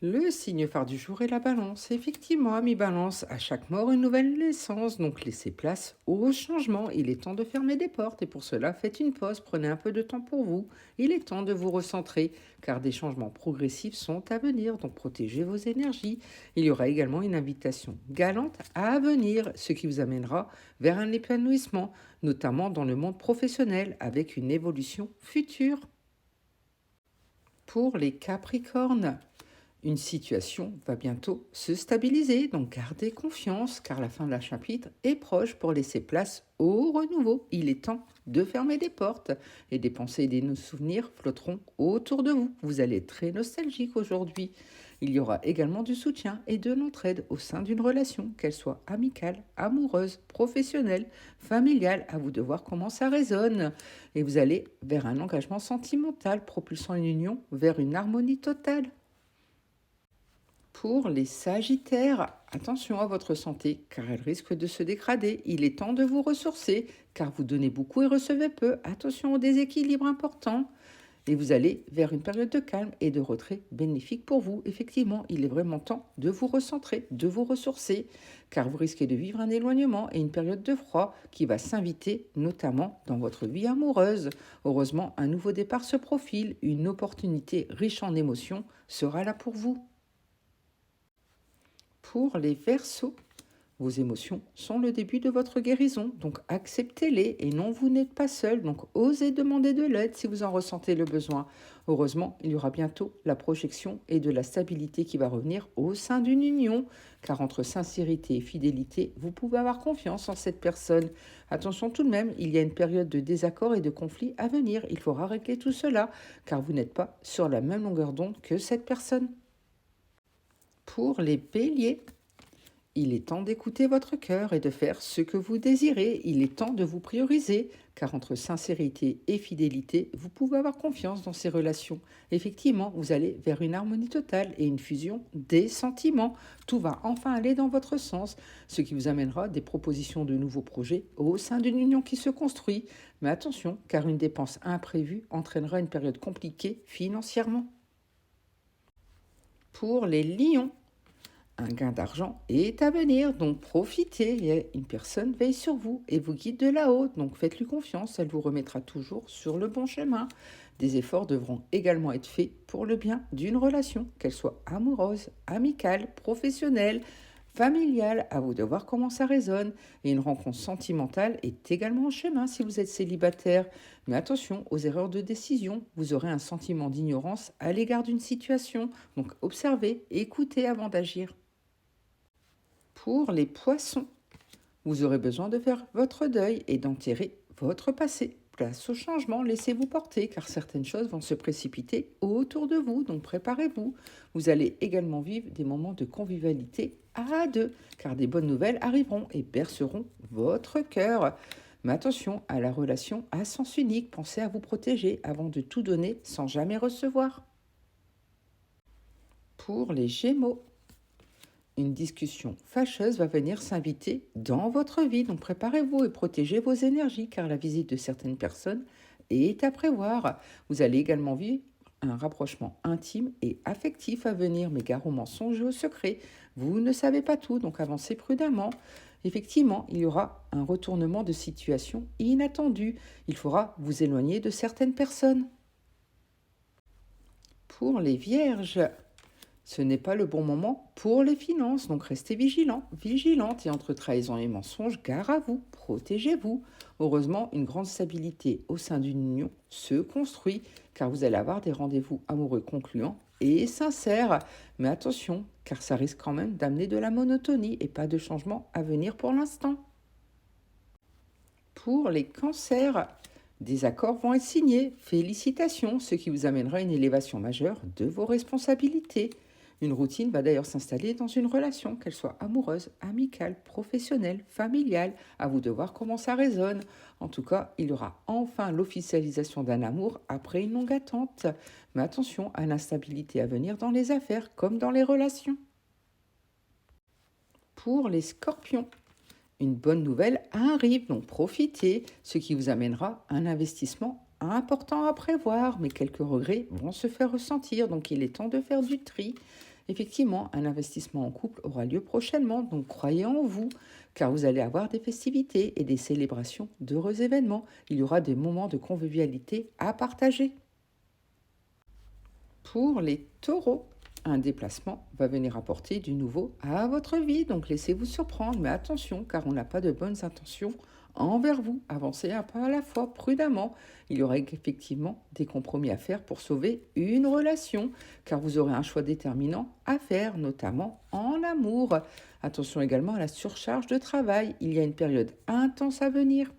Le signe phare du jour est la balance. Effectivement, ami balance, à chaque mort, une nouvelle naissance. Donc laissez place au changement. Il est temps de fermer des portes et pour cela, faites une pause, prenez un peu de temps pour vous. Il est temps de vous recentrer car des changements progressifs sont à venir. Donc protégez vos énergies. Il y aura également une invitation galante à venir, ce qui vous amènera vers un épanouissement, notamment dans le monde professionnel avec une évolution future. Pour les Capricornes, une situation va bientôt se stabiliser, donc gardez confiance car la fin d'un chapitre est proche pour laisser place au renouveau. Il est temps de fermer des portes et des pensées et des souvenirs flotteront autour de vous. Vous allez être très nostalgique aujourd'hui. Il y aura également du soutien et de l'entraide au sein d'une relation, qu'elle soit amicale, amoureuse, professionnelle, familiale. À vous de voir comment ça résonne. Et vous allez vers un engagement sentimental, propulsant une union vers une harmonie totale. Pour les Sagittaires, attention à votre santé car elle risque de se dégrader. Il est temps de vous ressourcer car vous donnez beaucoup et recevez peu. Attention au déséquilibre important. Et vous allez vers une période de calme et de retrait bénéfique pour vous. Effectivement, il est vraiment temps de vous recentrer, de vous ressourcer, car vous risquez de vivre un éloignement et une période de froid qui va s'inviter, notamment dans votre vie amoureuse. Heureusement, un nouveau départ se profile, une opportunité riche en émotions sera là pour vous. Pour les Verseaux, vos émotions sont le début de votre guérison, donc acceptez-les et non, vous n'êtes pas seul, donc osez demander de l'aide si vous en ressentez le besoin. Heureusement, il y aura bientôt la projection et de la stabilité qui va revenir au sein d'une union, car entre sincérité et fidélité, vous pouvez avoir confiance en cette personne. Attention tout de même, il y a une période de désaccord et de conflit à venir, il faudra régler tout cela, car vous n'êtes pas sur la même longueur d'onde que cette personne. Pour les béliers, il est temps d'écouter votre cœur et de faire ce que vous désirez. Il est temps de vous prioriser, car entre sincérité et fidélité, vous pouvez avoir confiance dans ces relations. Effectivement, vous allez vers une harmonie totale et une fusion des sentiments. Tout va enfin aller dans votre sens, ce qui vous amènera des propositions de nouveaux projets au sein d'une union qui se construit. Mais attention, car une dépense imprévue entraînera une période compliquée financièrement. Pour les lions, un gain d'argent est à venir, donc profitez. Une personne veille sur vous et vous guide de là-haut, donc faites-lui confiance, elle vous remettra toujours sur le bon chemin. Des efforts devront également être faits pour le bien d'une relation, qu'elle soit amoureuse, amicale, professionnelle, familiale. À vous de voir comment ça résonne. Et une rencontre sentimentale est également en chemin si vous êtes célibataire. Mais attention aux erreurs de décision, vous aurez un sentiment d'ignorance à l'égard d'une situation. Donc observez, écoutez avant d'agir. Pour les poissons, vous aurez besoin de faire votre deuil et d'enterrer votre passé. Place au changement, laissez-vous porter car certaines choses vont se précipiter autour de vous, donc préparez-vous. Vous allez également vivre des moments de convivialité à deux car des bonnes nouvelles arriveront et berceront votre cœur. Mais attention à la relation à sens unique, pensez à vous protéger avant de tout donner sans jamais recevoir. Pour les Gémeaux, une discussion fâcheuse va venir s'inviter dans votre vie. Donc préparez-vous et protégez vos énergies car la visite de certaines personnes est à prévoir. Vous allez également vivre un rapprochement intime et affectif à venir, mais gare aux mensonges et aux secrets. Vous ne savez pas tout, donc avancez prudemment. Effectivement, il y aura un retournement de situation inattendu. Il faudra vous éloigner de certaines personnes. Pour les vierges, ce n'est pas le bon moment pour les finances, donc restez vigilants, vigilantes et entre trahison et mensonge, gare à vous, protégez-vous. Heureusement, une grande stabilité au sein d'une union se construit car vous allez avoir des rendez-vous amoureux concluants et sincères. Mais attention, car ça risque quand même d'amener de la monotonie et pas de changement à venir pour l'instant. Pour les cancers, des accords vont être signés. Félicitations, ce qui vous amènera une élévation majeure de vos responsabilités. Une routine va d'ailleurs s'installer dans une relation, qu'elle soit amoureuse, amicale, professionnelle, familiale. À vous de voir comment ça résonne. En tout cas, il y aura enfin l'officialisation d'un amour après une longue attente. Mais attention à l'instabilité à venir dans les affaires comme dans les relations. Pour les scorpions, une bonne nouvelle arrive, donc profitez, ce qui vous amènera un investissement important à prévoir, mais quelques regrets vont se faire ressentir, donc il est temps de faire du tri. Effectivement, un investissement en couple aura lieu prochainement, donc croyez en vous, car vous allez avoir des festivités et des célébrations d'heureux événements. Il y aura des moments de convivialité à partager. Pour les taureaux, un déplacement va venir apporter du nouveau à votre vie, donc laissez-vous surprendre, mais attention, car on n'a pas de bonnes intentions envers vous. Avancez un pas à la fois, prudemment. Il y aura effectivement des compromis à faire pour sauver une relation, car vous aurez un choix déterminant à faire, notamment en amour. Attention également à la surcharge de travail, il y a une période intense à venir.